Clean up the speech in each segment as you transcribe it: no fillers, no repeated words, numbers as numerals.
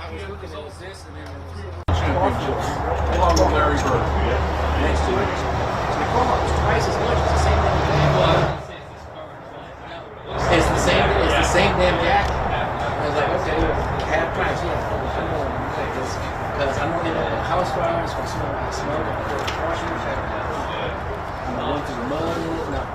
I was looking at this, and then it was along with Larry Bird. next to it. So the car was twice as much. It's the same damn jack. It's the same damn jack. I was like, okay, half price. Yeah, I'm going to take this because I'm going to end up with house fires, or smell like smoke, or washers. I'm going to run through the mud in it. No.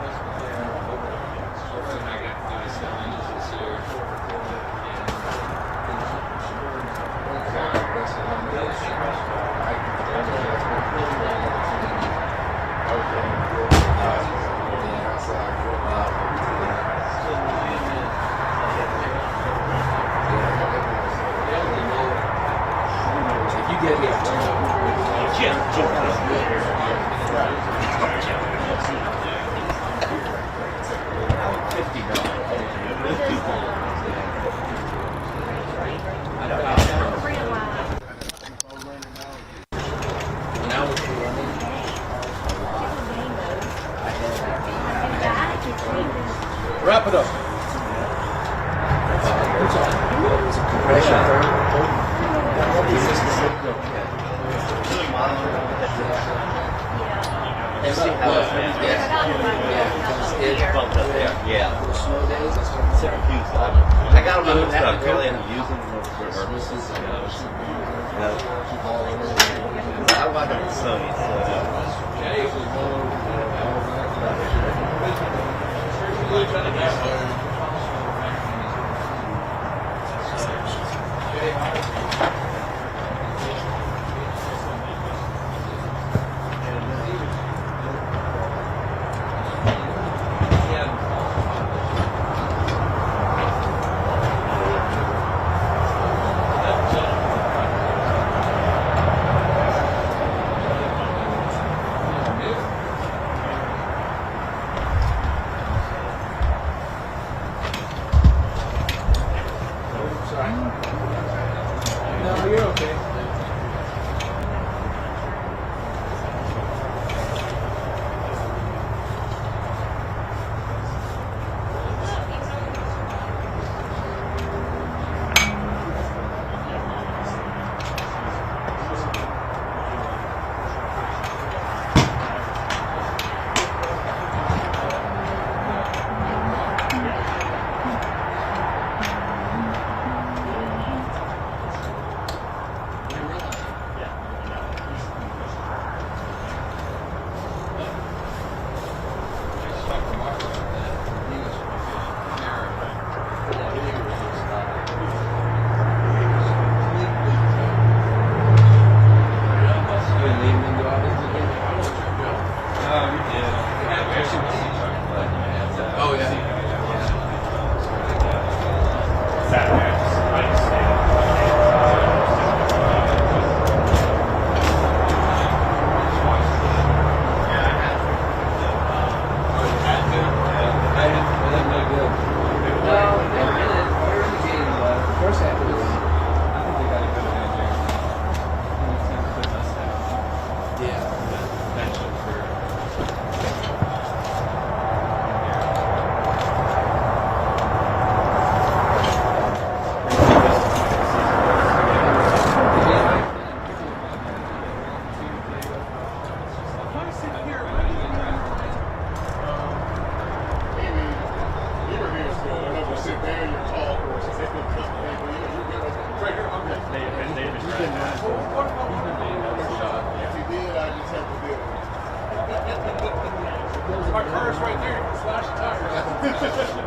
Wrap it up. I got them on stuff. Really, I'm using them for purposes. I like them Sony, No, you're okay. Oh, yeah. My car's right there. You can slash the tires.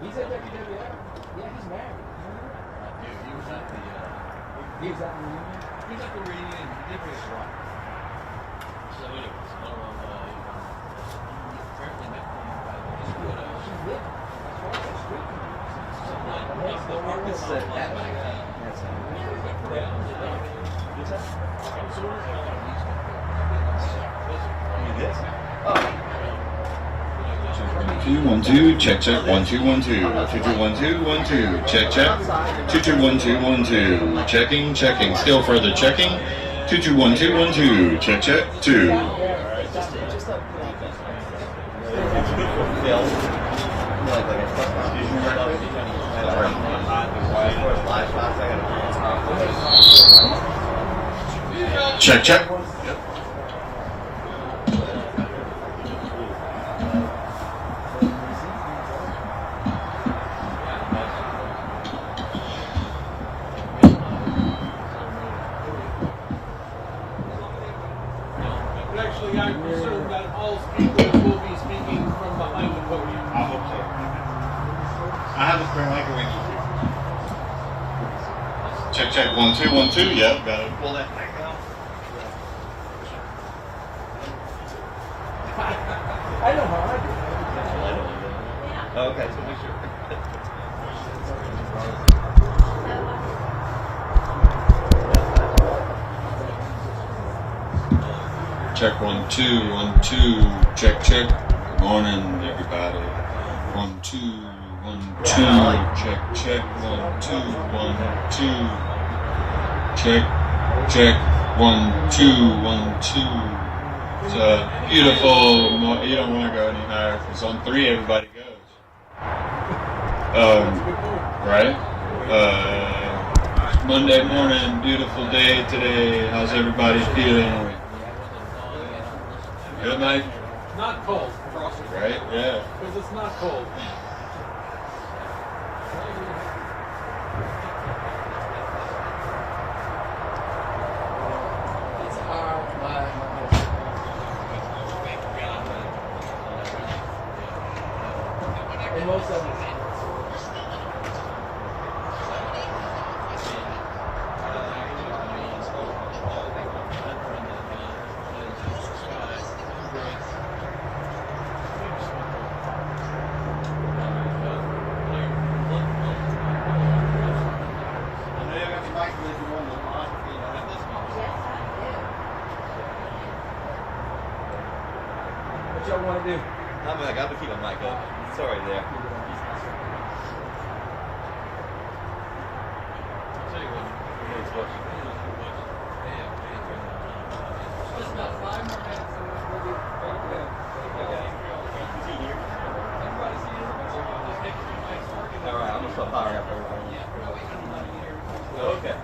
He's at WWF. Yeah, he's married. He was at the He was at the reunion. he was at the reunion. He did race rock. So anyways, apparently met me by the She's good. She's good. That's right. Street. the market's That's that that. back then. That's this? Oh. 2 1 2 check check 1 2 1 2 2 2 1 2 1 2 check check 2 2 1 2 1 2 checking checking still further checking 2 2 1 2 1 2 check check 2 Just like Phil. Like a live shots. I gotta. check check But actually, I'm concerned that all speakers will be speaking from behind the podium. I hope so. I have a spare mic when you check check 1 2 1 2 yep got it pull that mic out. I know how I do. Okay, so make sure. Check 1 2 1 2 check check good morning everybody 1 2 1 2 check check 1 2 1 2 check check 1 2 1 2 it's a beautiful you don't want to go any higher if it's on 3 everybody goes right Monday morning beautiful day today how's everybody feeling good night Not cold, frosty. right yeah Because it's not cold. It's hard. And most of them. What y'all want to do? I'm gonna keep my mic up. Sorry there. Just about 5 more minutes and we'll be ready to go. All right, I'm gonna start powering up everybody. Okay.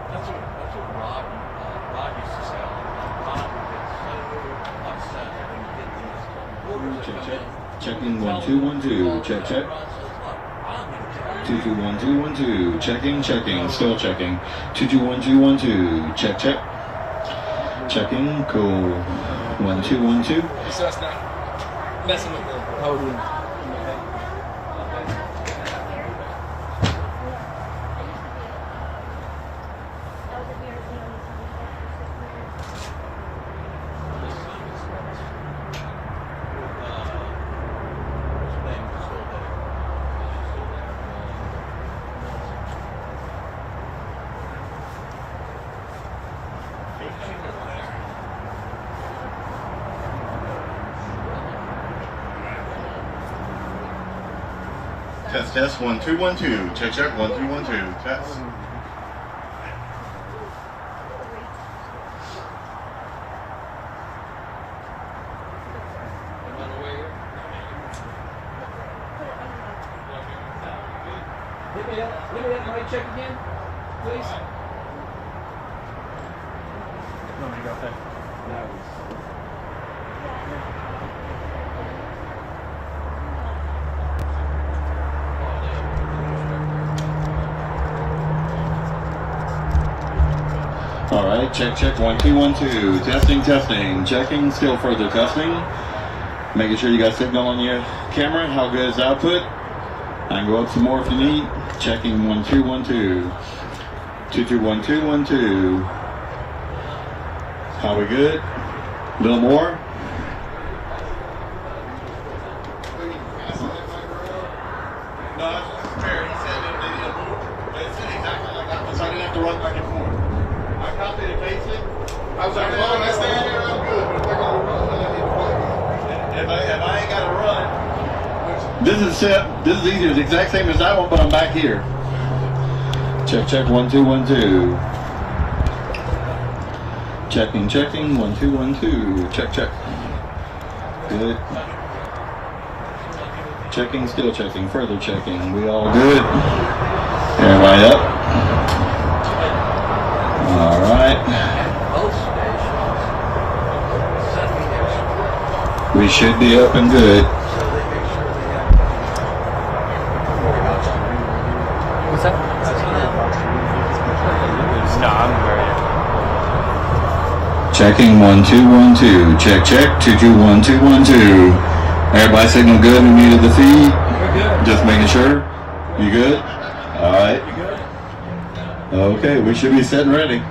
That's what Rob used to say. Rob would get so upset when you get these orders that check come check in. checking 1 2 1 2 check check 2 2 1 2 1 2 checking checking still checking 2 2 1 2 1 2 check check checking cool 1 2 1 2 So it's not messing with the podium. Test, test, 1, 2, 1, 2. Check, check, 1, 2, 1, 2. Test. Let me have mic check again, please. No, you got that. All right, check, check, 1, 2, 1, 2. Testing, testing, checking, still further testing. Making sure you got signal on your camera. How good is the output? I can go up some more if you need. Checking, 1, 2, 1, 2. 2, 2, 1, 2, 1, 2. How we good? A little more. No, that's fair. He said they said exactly like that, so I didn't have to run back and forth. I copied and pasted. I was like, well, I stand here, I'm good. But if they're going to run, then I need to play. If I ain't got to run. This is easier. It's the exact same as that one, but I'm back here. Check, check, 1, 2, 1, 2. Checking, checking, 1, 2, 1, 2. Check, check. Good. Checking, still checking, further checking. We all good? Everybody up? All right. We should be up and good. What's that? Checking, 1, 2, 1, 2. Check, check, 2, 2, 1, 2, 1, 2. Everybody signal good who needed the feed? We're good. Just making sure. You good? All right. You good? Okay, we should be set and ready.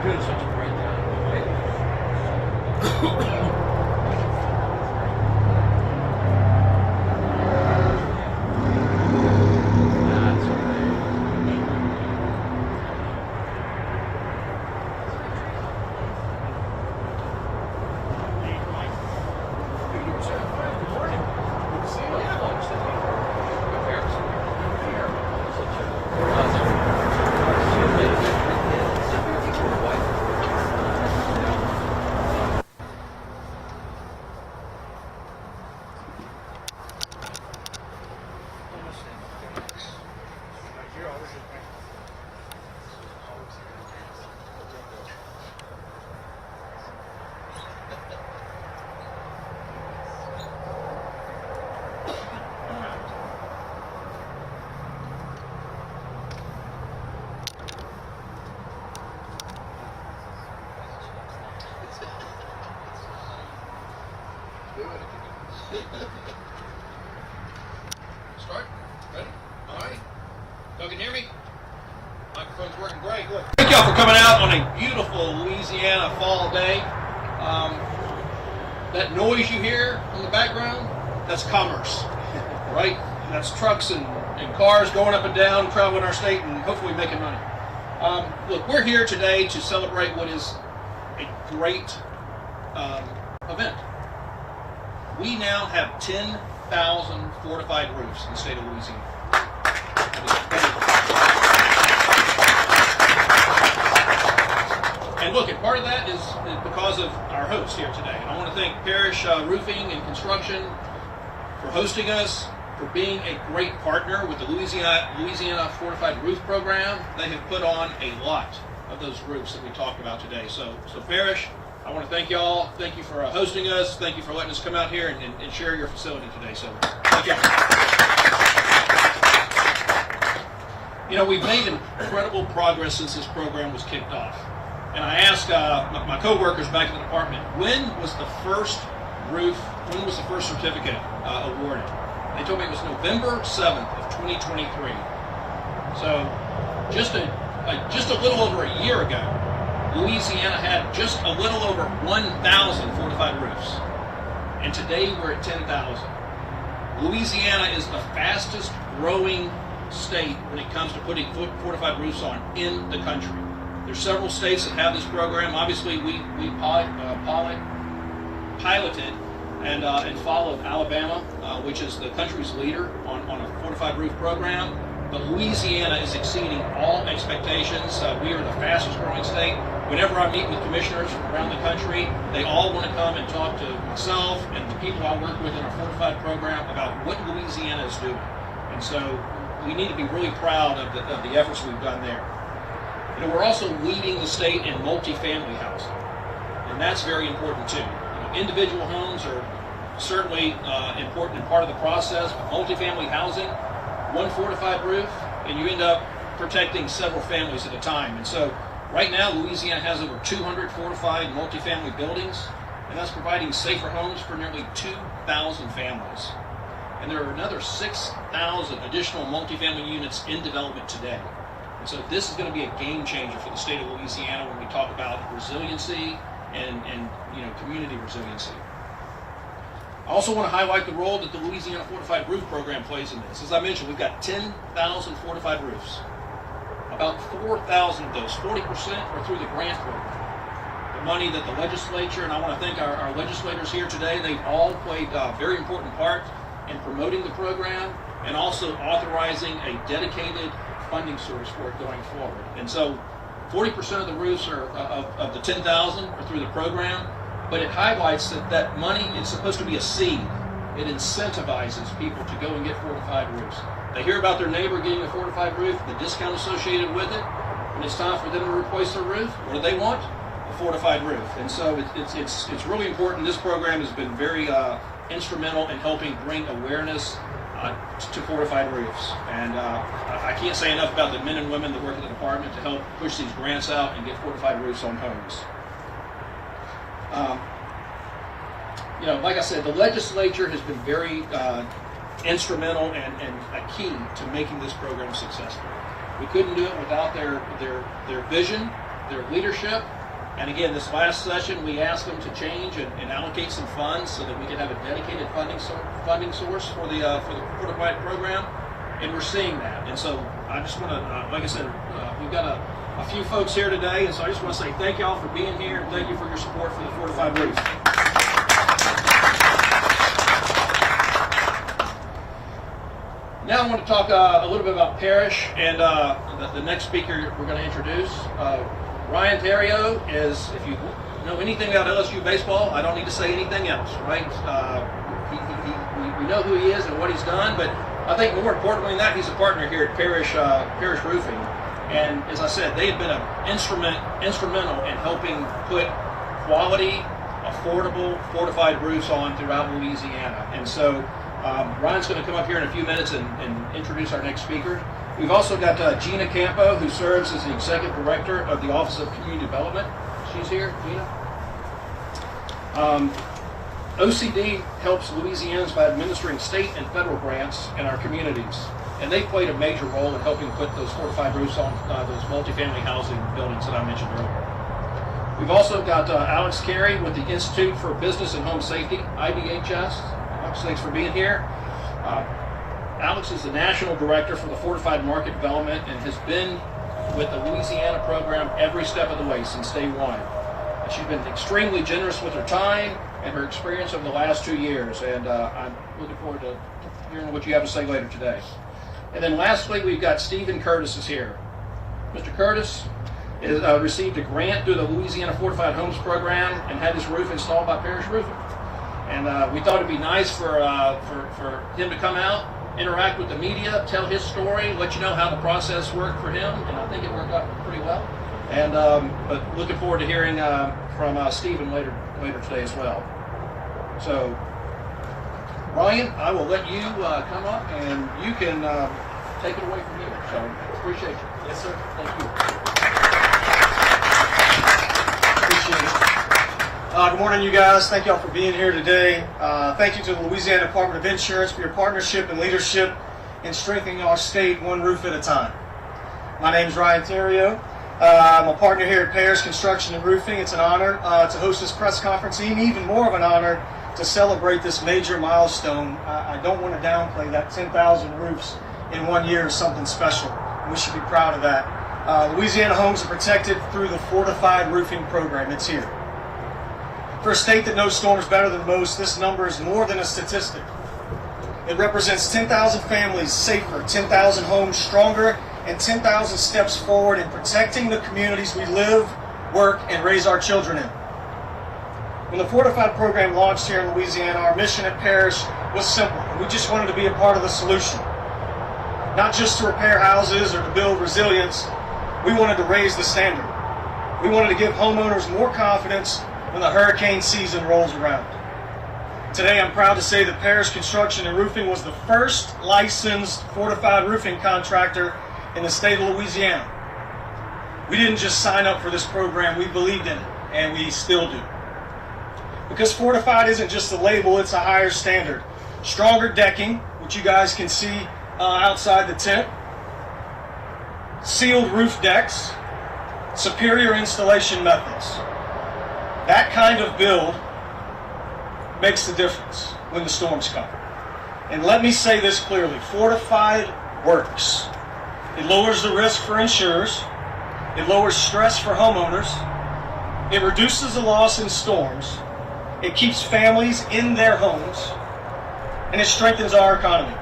Doing such a great job. Start. Ready? All right. Y'all can hear me? Microphone's working great. Good. Thank y'all for coming out on a beautiful Louisiana fall day. That noise you hear in the background, that's commerce, right? That's trucks and cars going up and down, traveling our state, and hopefully making money. Look, we're here today to celebrate what is a great event. We now have 10,000 fortified roofs in the state of Louisiana. And look, and part of that is because of our host here today. And I want to thank Parish Roofing and Construction for hosting us, for being a great partner with the Louisiana Fortified Roof Program. They have put on a lot of those roofs that we talked about today. So Parish, I want to thank y'all. Thank you for hosting us. Thank you for letting us come out here and share your facility today. So thank you. You know, we've made incredible progress since this program was kicked off. And I asked my co-workers back in the department, when was the first certificate awarded? They told me it was November 7th of 2023. So just a little over a year ago, Louisiana had just a little over 1,000 fortified roofs, and today we're at 10,000. Louisiana is the fastest growing state when it comes to putting fortified roofs on in the country. There's several states that have this program. Obviously, we piloted and followed Alabama, which is the country's leader on a fortified roof program. But Louisiana is exceeding all expectations. We are the fastest growing state. Whenever I meet with commissioners from around the country, they all want to come and talk to myself and the people I work with in our fortified program about what Louisiana is doing. And so we need to be really proud of the efforts we've done there. And we're also leading the state in multifamily housing, and that's very important too. Individual homes are certainly important and part of the process, but multifamily housing, one fortified roof, and you end up protecting several families at a time. And so right now, Louisiana has over 200 fortified multifamily buildings, and that's providing safer homes for nearly 2,000 families. And there are another 6,000 additional multifamily units in development today. And so this is going to be a game changer for the state of Louisiana when we talk about resiliency and community resiliency. I also want to highlight the role that the Louisiana Fortified Roof Program plays in this. As I mentioned, we've got 10,000 fortified roofs. About 4,000 of those, 40%, are through the grant program. The money that the legislature, and I want to thank our legislators here today, they've all played a very important part in promoting the program and also authorizing a dedicated funding source for it going forward. And so 40% of the roofs are of the 10,000 are through the program, but it highlights that money is supposed to be a seed. It incentivizes people to go and get fortified roofs. They hear about their neighbor getting a fortified roof, the discount associated with it. When it's time for them to replace their roof, what do they want? A fortified roof. And so it's really important. This program has been very instrumental in helping bring awareness to fortified roofs. And I can't say enough about the men and women that work in the department to help push these grants out and get fortified roofs on homes. Like I said, the legislature has been very instrumental and a key to making this program successful. We couldn't do it without their vision, their leadership. And again, this last session, we asked them to change and allocate some funds so that we could have a dedicated funding source for the fortified program, and we're seeing that. And so I just want to, like I said, we've got a few folks here today, and so I just want to say thank y'all for being here, and thank you for your support for the fortified roof. Now I want to talk a little bit about Parrish and the next speaker we're going to introduce. Ryan Theriot is, if you know anything about LSU baseball, I don't need to say anything else, right? We know who he is and what he's done, but I think more importantly than that, he's a partner here at Parrish Roofing. And as I said, they have been instrumental in helping put quality, affordable, fortified roofs on throughout Louisiana. And so Ryan's going to come up here in a few minutes and introduce our next speaker. We've also got Gina Campo, who serves as the Executive Director of the Office of Community Development. She's here, Gina. OCD helps Louisianans by administering state and federal grants in our communities, and they played a major role in helping put those fortified roofs on those multifamily housing buildings that I mentioned earlier. We've also got Alex Carey with the Institute for Business and Home Safety, IBHS. Alex, thanks for being here. Alex is the National Director for the Fortified Market Development and has been with the Louisiana program every step of the way since day one. And she's been extremely generous with her time and her experience over the last 2 years, and I'm looking forward to hearing what you have to say later today. And then lastly, we've got Stephen Curtis is here. Mr. Curtis received a grant through the Louisiana Fortified Homes Program and had his roof installed by Parrish Roofing. And we thought it'd be nice for him to come out, interact with the media, tell his story, let you know how the process worked for him, and I think it worked out pretty well. And but looking forward to hearing from Stephen later today as well. So, Ryan, I will let you come up, and you can take it away from here. So, appreciate you. Yes, sir. Thank you. Appreciate it. Good morning, you guys. Thank y'all for being here today. Thank you to the Louisiana Department of Insurance for your partnership and leadership in strengthening our state one roof at a time. My name is Ryan Theriot. I'm a partner here at Parrish Construction and Roofing. It's an honor to host this press conference, and even more of an honor to celebrate this major milestone. I don't want to downplay that 10,000 roofs in 1 year is something special. We should be proud of that. Louisiana homes are protected through the FORTIFIED roofing program. It's here. For a state that knows storms better than most, this number is more than a statistic. It represents 10,000 families safer, 10,000 homes stronger, and 10,000 steps forward in protecting the communities we live, work, and raise our children in. When the FORTIFIED program launched here in Louisiana, our mission at Parrish was simple. We just wanted to be a part of the solution. Not just to repair houses or to build resilience, we wanted to raise the standard. We wanted to give homeowners more confidence when the hurricane season rolls around. Today, I'm proud to say that Parrish Construction and Roofing was the first licensed FORTIFIED roofing contractor in the state of Louisiana. We didn't just sign up for this program, we believed in it, and we still do. Because FORTIFIED isn't just a label, it's a higher standard. Stronger decking, which you guys can see outside the tent, sealed roof decks, superior installation methods. That kind of build makes the difference when the storms come. And let me say this clearly, FORTIFIED works. It lowers the risk for insurers, it lowers stress for homeowners, it reduces the loss in storms, it keeps families in their homes, and it strengthens our economy.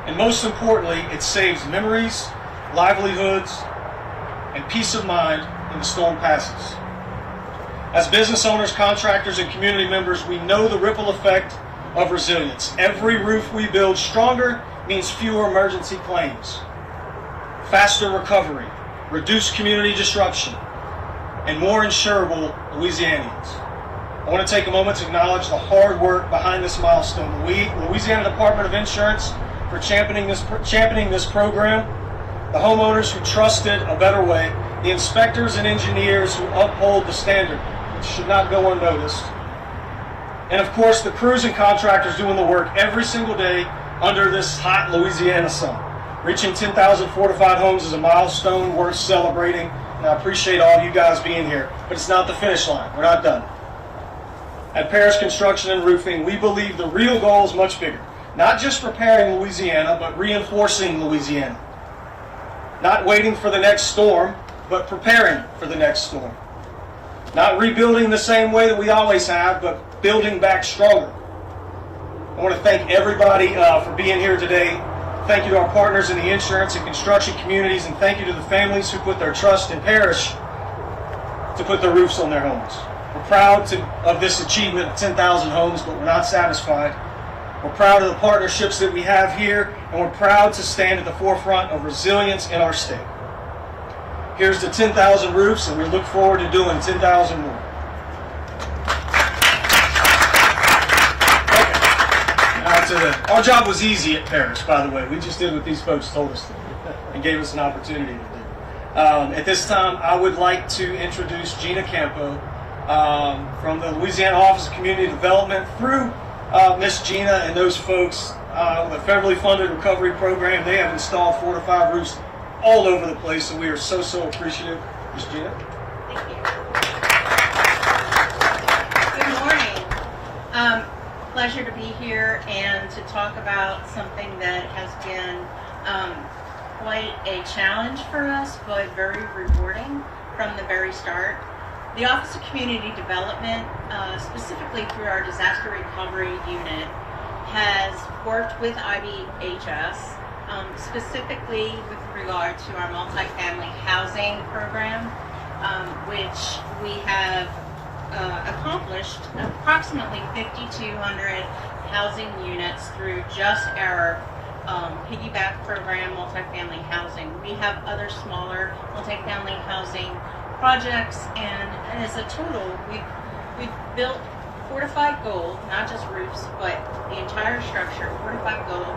And most importantly, it saves memories, livelihoods, and peace of mind when the storm passes. As business owners, contractors, and community members, we know the ripple effect of resilience. Every roof we build stronger means fewer emergency claims, faster recovery, reduced community disruption, and more insurable Louisianians. I want to take a moment to acknowledge the hard work behind this milestone. The Louisiana Department of Insurance for championing this program, the homeowners who trusted a better way, the inspectors and engineers who uphold the standard, which should not go unnoticed, and of course the crews and contractors doing the work every single day under this hot Louisiana sun. Reaching 10,000 FORTIFIED homes is a milestone worth celebrating, and I appreciate all of you guys being here, but it's not the finish line. We're not done. At Parrish Construction and Roofing, we believe the real goal is much bigger. Not just repairing Louisiana, but reinforcing Louisiana. Not waiting for the next storm, but preparing for the next storm. Not rebuilding the same way that we always have, but building back stronger. I want to thank everybody for being here today. Thank you to our partners in the insurance and construction communities, and thank you to the families who put their trust in Parrish to put their roofs on their homes. We're proud of this achievement of 10,000 homes, but we're not satisfied. We're proud of the partnerships that we have here, and we're proud to stand at the forefront of resilience in our state. Here's the 10,000 roofs, and we look forward to doing 10,000 more. Okay. Our job was easy at Parrish, by the way. We just did what these folks told us to do and gave us an opportunity to do. At this time, I would like to introduce Gina Campo from the Louisiana Office of Community Development. Through Miss Gina and those folks, the federally funded recovery program, they have installed FORTIFIED roofs all over the place, and we are so appreciative. Miss Gina. Thank you. Good morning. Pleasure to be here and to talk about something that has been quite a challenge for us, but very rewarding from the very start. The Office of Community Development, specifically through our Disaster Recovery Unit, has worked with IBHS, specifically with regard to our multifamily housing program, which we have accomplished approximately 5,200 housing units through just our piggyback program, multifamily housing. We have other smaller multifamily housing projects, and as a total, we've built FORTIFIED gold, not just roofs, but the entire structure, FORTIFIED gold,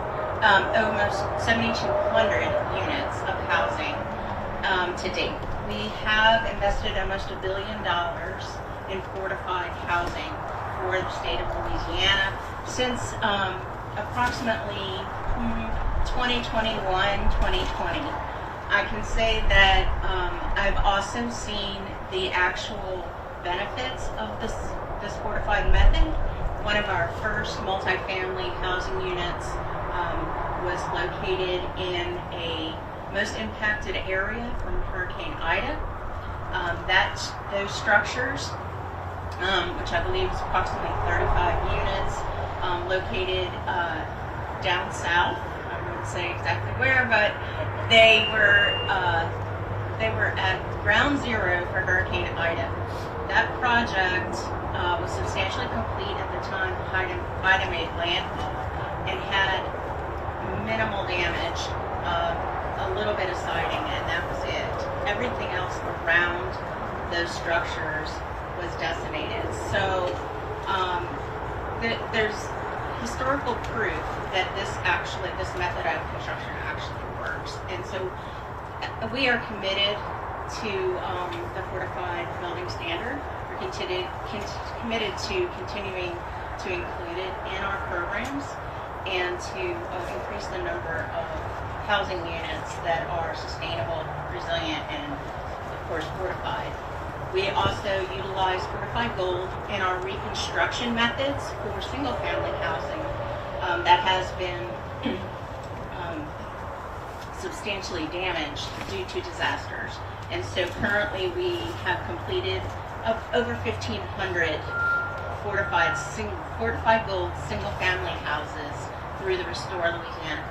almost 7,200 units of housing to date. We have invested almost $1 billion in FORTIFIED housing for the state of Louisiana since approximately 2021, 2020. I can say that I've also seen the actual benefits of this fortified method. One of our first multifamily housing units was located in a most impacted area from Hurricane Ida. Those structures, which I believe is approximately 35 units, located down south. I wouldn't say exactly where, but they were at ground zero for Hurricane Ida. That project was substantially complete at the time Ida made landfall and had minimal damage, a little bit of siding, and that was it. Everything else around those structures was decimated. So there's historical proof that this method of construction actually works. And so we are committed to the fortified building standard. We're committed to continuing to include it in our programs and to increase the number of housing units that are sustainable, resilient, and of course fortified. We also utilize fortified gold in our reconstruction methods for single-family housing that has been substantially damaged due to disasters. And so currently we have completed over 1,500 fortified gold single-family houses through the Restore Louisiana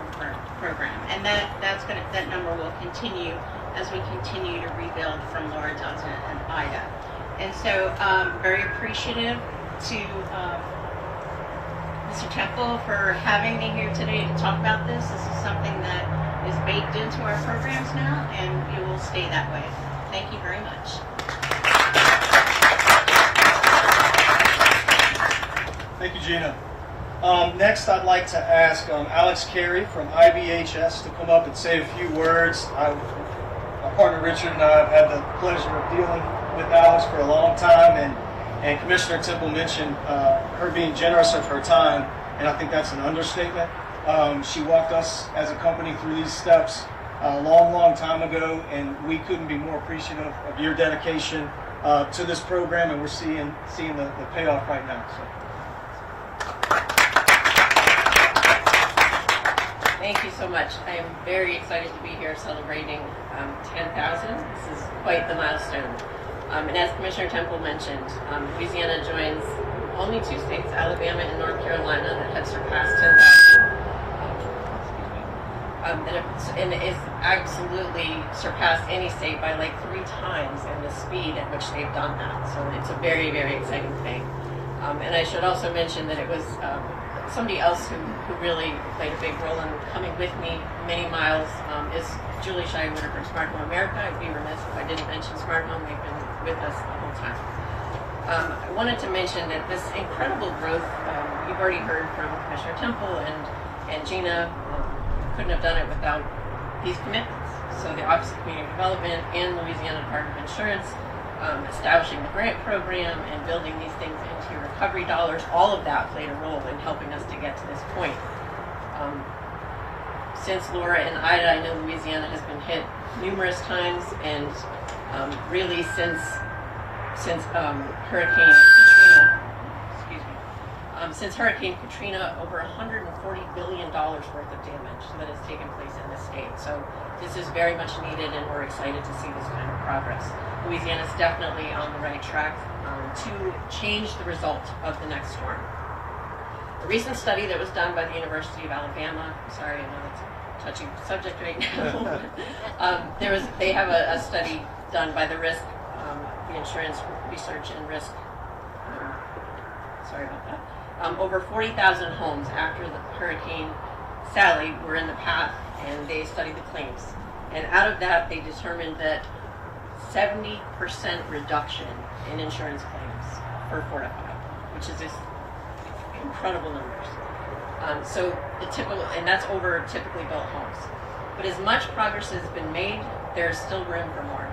program, and that number will continue as we continue to rebuild from Laura, Delta, and Ida. And so very appreciative to Mr. Temple for having me here today to talk about this. This is something that is baked into our programs now, and it will stay that way. Thank you very much. Thank you, Gina. Next, I'd like to ask Alex Carey from IBHS to come up and say a few words. My partner Richard and I have had the pleasure of dealing with Alex for a long time, and Commissioner Temple mentioned her being generous of her time, and I think that's an understatement. She walked us as a company through these steps a long time ago, and we couldn't be more appreciative of your dedication to this program, and we're seeing the payoff right now. So. Thank you so much. I am very excited to be here celebrating 10,000. This is quite the milestone. And as Commissioner Temple mentioned, Louisiana joins only 2 states, Alabama and North Carolina, that have surpassed 10,000. And it's absolutely surpassed any state by like 3 times in the speed at which they've done that. So it's a very, very exciting thing. And I should also mention that it was somebody else who really played a big role in coming with me many miles is Julie Scheider from Smart Home America. I'd be remiss if I didn't mention Smart Home. They've been with us the whole time. I wanted to mention that this incredible growth, you've already heard from Commissioner Temple and Gina, couldn't have done it without these commitments. So the Office of Community Development and Louisiana Department of Insurance, establishing the grant program and building these things into your recovery dollars, all of that played a role in helping us to get to this point. Since Laura and Ida, I know Louisiana has been hit numerous times, and really since Hurricane Katrina, over $140 billion worth of damage that has taken place in this state. So this is very much needed, and we're excited to see this kind of progress. Louisiana is definitely on the right track to change the result of the next storm. A recent study that was done by the University of Alabama, sorry, I know that's a touchy subject right now. They have a study done by the Insurance Research and Risk, sorry about that. Over 40,000 homes after the Hurricane Sally were in the path, and they studied the claims. And out of that, they determined that 70% reduction in insurance claims for fortified, which is just incredible numbers. So the typical, and that's over typically built homes. But as much progress has been made, there's still room for more.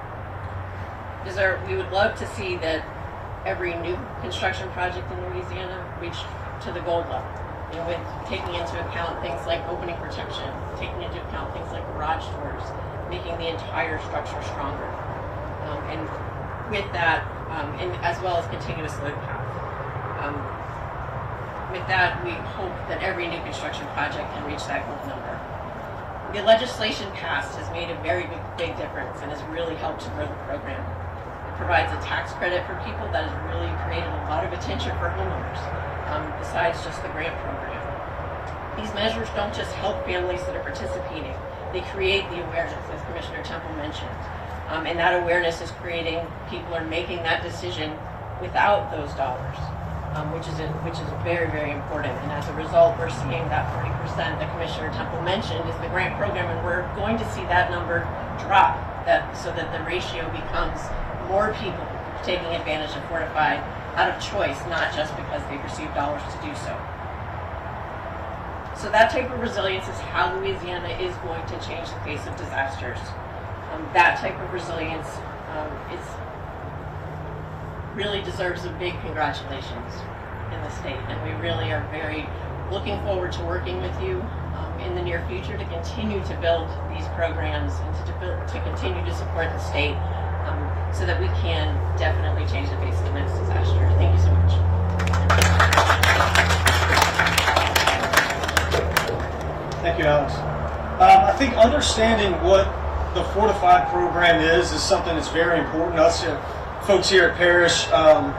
We would love to see that every new construction project in Louisiana reach to the gold level. with taking into account things like opening protection, taking into account things like garage doors, making the entire structure stronger. And with that, and as well as continuous load path. With that, we hope that every new construction project can reach that goal number. The legislation passed has made a very big difference and has really helped to grow the program. It provides a tax credit for people that has really created a lot of attention for homeowners, besides just the grant program. These measures don't just help families that are participating, they create the awareness, as Commissioner Temple mentioned. And that awareness is creating, people are making that decision without those dollars, which is very, very important. And as a result, we're seeing that 40% that Commissioner Temple mentioned is the grant program, and we're going to see that number drop, so that the ratio becomes more people taking advantage of Fortified out of choice, not just because they've received dollars to do so. So that type of resilience is how Louisiana is going to change the face of disasters. That type of resilience really deserves a big congratulations in the state, and we really are very looking forward to working with you in the near future to continue to build these programs and to continue to support the state so that we can definitely change the face of the next disaster. Thank you so much. Thank you, Alex. I think understanding what the Fortified program is something that's very important. Us folks here at Parish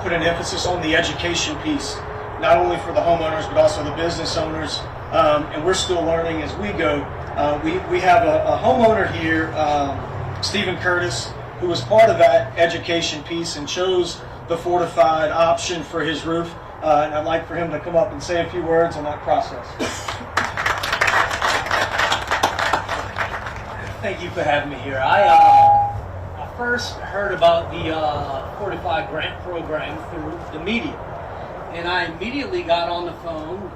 put an emphasis on the education piece, not only for the homeowners but also the business owners, and we're still learning as we go. We have a homeowner here, Stephen Curtis, who was part of that education piece and chose the Fortified option for his roof, and I'd like for him to come up and say a few words on that process. Thank you for having me here. I first heard about the Fortified grant program through the media, and I immediately got on the phone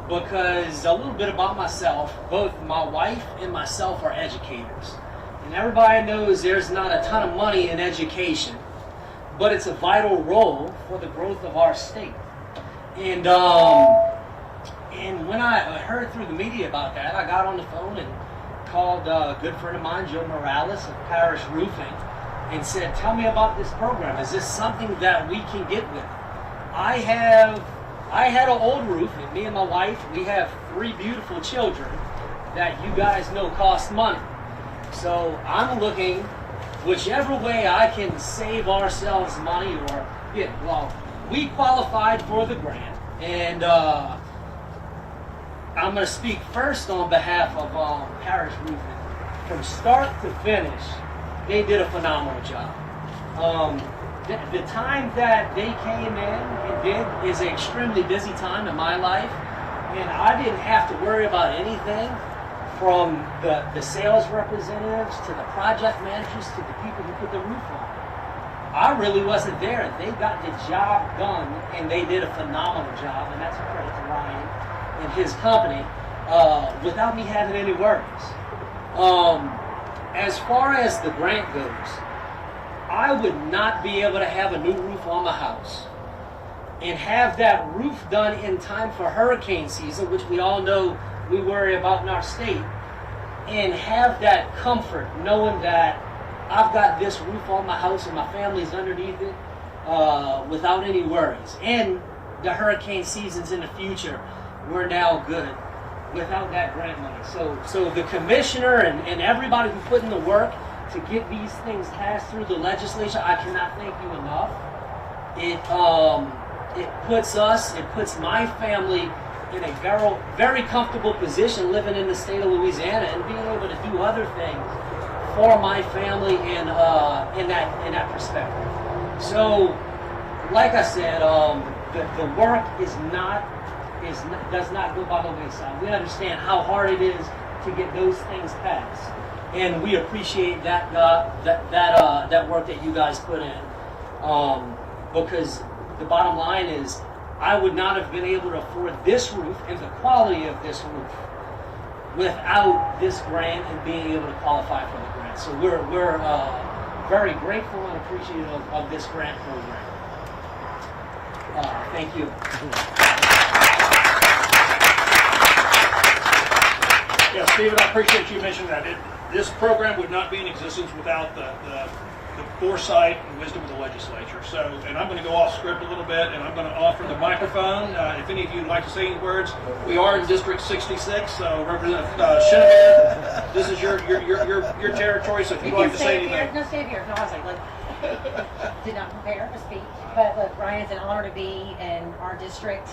because a little bit about myself. Both my wife and myself are educators, and everybody knows there's not a ton of money in education, but it's a vital role for the growth of our state. And when I heard through the media about that, I got on the phone and called a good friend of mine, Joe Morales of Parish Roofing, and said, tell me about this program. Is this something that we can get with? I had an old roof, and me and my wife, we have 3 beautiful children that you guys know cost money. So I'm looking whichever way I can save ourselves money or, we qualified for the grant, and I'm going to speak first on behalf of Parish Roofing. From start to finish, they did a phenomenal job. The time that they came in and did is an extremely busy time in my life, and I didn't have to worry about anything from the sales representatives to the project managers to the people who put the roof on. I really wasn't there. They got the job done, and they did a phenomenal job, and that's a credit to Ryan and his company, without me having any worries. As far as the grant goes, I would not be able to have a new roof on my house and have that roof done in time for hurricane season, which we all know we worry about in our state, and have that comfort knowing that I've got this roof on my house and my family's underneath it without any worries. And the hurricane seasons in the future, we're now good without that grant money. So the commissioner and everybody who put in the work to get these things passed through the legislature, I cannot thank you enough. It puts my family in a very, very comfortable position living in the state of Louisiana and being able to do other things for my family in that perspective. So, like I said, the work does not go by the wayside. We understand how hard it is to get those things passed, and we appreciate that work that you guys put in. Because the bottom line is, I would not have been able to afford this roof and the quality of this roof without this grant and being able to qualify for the grant. So we're very grateful and appreciative of this grant program. Thank you. Yeah, Stephen, I appreciate you mentioning that. This program would not be in existence without the foresight and wisdom of the legislature. So, and I'm going to go off script a little bit, and I'm going to offer the microphone. If any of you would like to say any words, we are in District 66, so Representative Chenevert, this is your territory. So if you'd like to say anything, No, stay here. No, I was like, did not prepare to speak. But look, Ryan, it's an honor to be in our district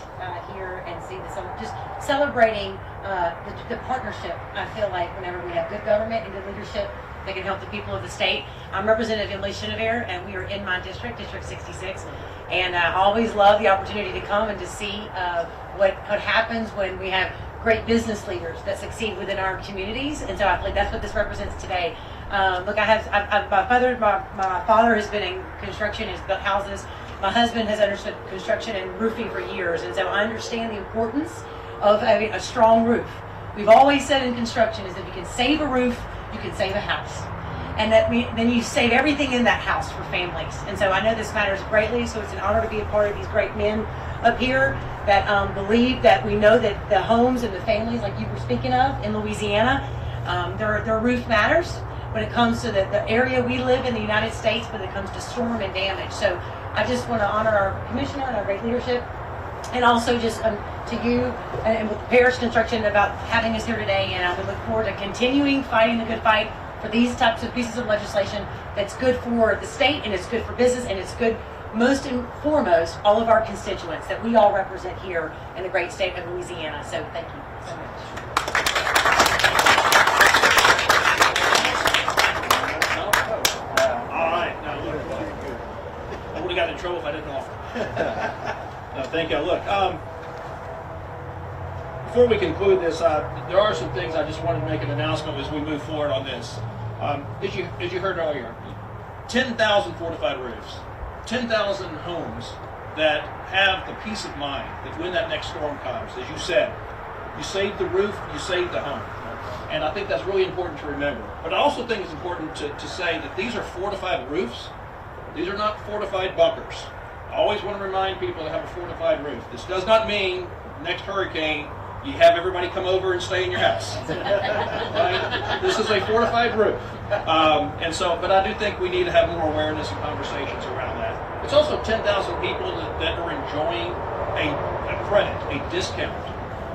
here and see this. Just celebrating the partnership. I feel like whenever we have good government and good leadership that can help the people of the state. I'm Representative Emily Chenevert, and we are in my district, District 66. And I always love the opportunity to come and to see what happens when we have great business leaders that succeed within our communities. And so I believe that's what this represents today. Look, my father has been in construction, has built houses. My husband has understood construction and roofing for years, and so I understand the importance of having a strong roof. We've always said in construction is if you can save a roof, you can save a house. And then you save everything in that house for families. And so I know this matters greatly, so it's an honor to be a part of these great men up here that believe that we know that the homes and the families, like you were speaking of, in Louisiana, their roof matters when it comes to the area we live in the United States, when it comes to storm and damage. So I just want to honor our commissioner and our great leadership, and also just to you and with Parish Construction about having us here today. And we look forward to continuing fighting the good fight for these types of pieces of legislation that's good for the state, and it's good for business, and it's good most and foremost all of our constituents that we all represent here in the great state of Louisiana. So thank you so much. all right. Now, look, I would have gotten in trouble if I didn't offer. No, thank you. Look, before we conclude this, there are some things I just wanted to make an announcement as we move forward on this. As you heard earlier, 10,000 fortified roofs, 10,000 homes that have the peace of mind that when that next storm comes, as you said, you save the roof, you save the home. And I think that's really important to remember. But I also think it's important to say that these are fortified roofs. These are not fortified bunkers. I always want to remind people to have a fortified roof. This does not mean next hurricane you have everybody come over and stay in your house. Right? This is a fortified roof. But I do think we need to have more awareness and conversations around that. It's also 10,000 people that are enjoying a credit, a discount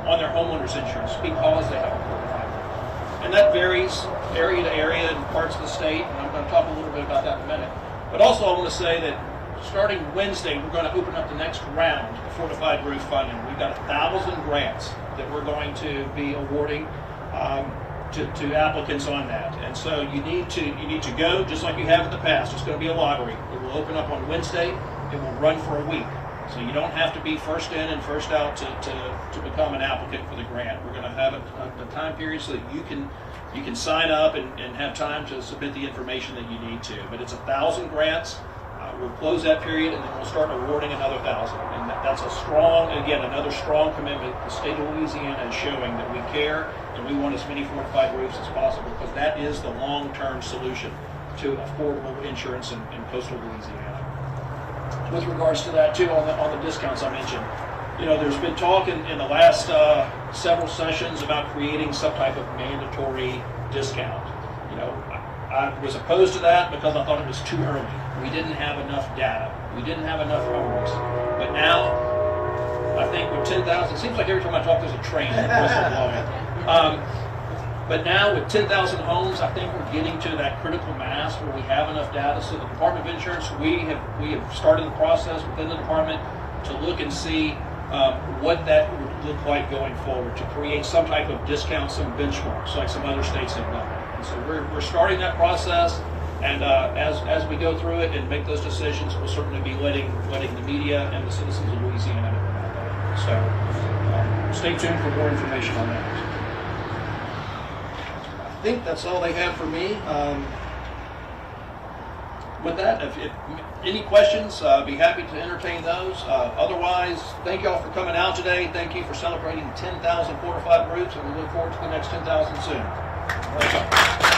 on their homeowner's insurance because they have a fortified roof. And that varies area to area in parts of the state, and I'm going to talk a little bit about that in a minute. But also I want to say that starting Wednesday, we're going to open up the next round of fortified roof funding. We've got 1,000 grants that we're going to be awarding to applicants on that. And so you need to go just like you have in the past. It's going to be a lottery. It will open up on Wednesday. It will run for a week. So you don't have to be first in and first out to become an applicant for the grant. We're going to have a time period so that you can sign up and have time to submit the information that you need to. But it's 1,000 grants. We'll close that period, and then we'll start awarding another 1,000. And that's another strong commitment. The state of Louisiana is showing that we care and we want as many fortified roofs as possible, because that is the long-term solution to affordable insurance in coastal Louisiana. With regards to that, too, on the discounts I mentioned, there's been talk in the last several sessions about creating some type of mandatory discount. I was opposed to that because I thought it was too early. We didn't have enough data. We didn't have enough homes. But now, I think with 10,000, it seems like every time I talk there's a train blowing. But now with 10,000 homes, I think we're getting to that critical mass where we have enough data. So the Department of Insurance, we have started the process within the department to look and see what that would look like going forward, to create some type of discount, some benchmarks like some other states have done. And so we're starting that process, and as we go through it and make those decisions, we'll certainly be letting the media and the citizens of Louisiana know about that. So stay tuned for more information on that. I think that's all they have for me. With that, if any questions, be happy to entertain those. Otherwise, thank you all for coming out today. Thank you for celebrating 10,000 fortified roofs, and we look forward to the next 10,000 soon. Thank you.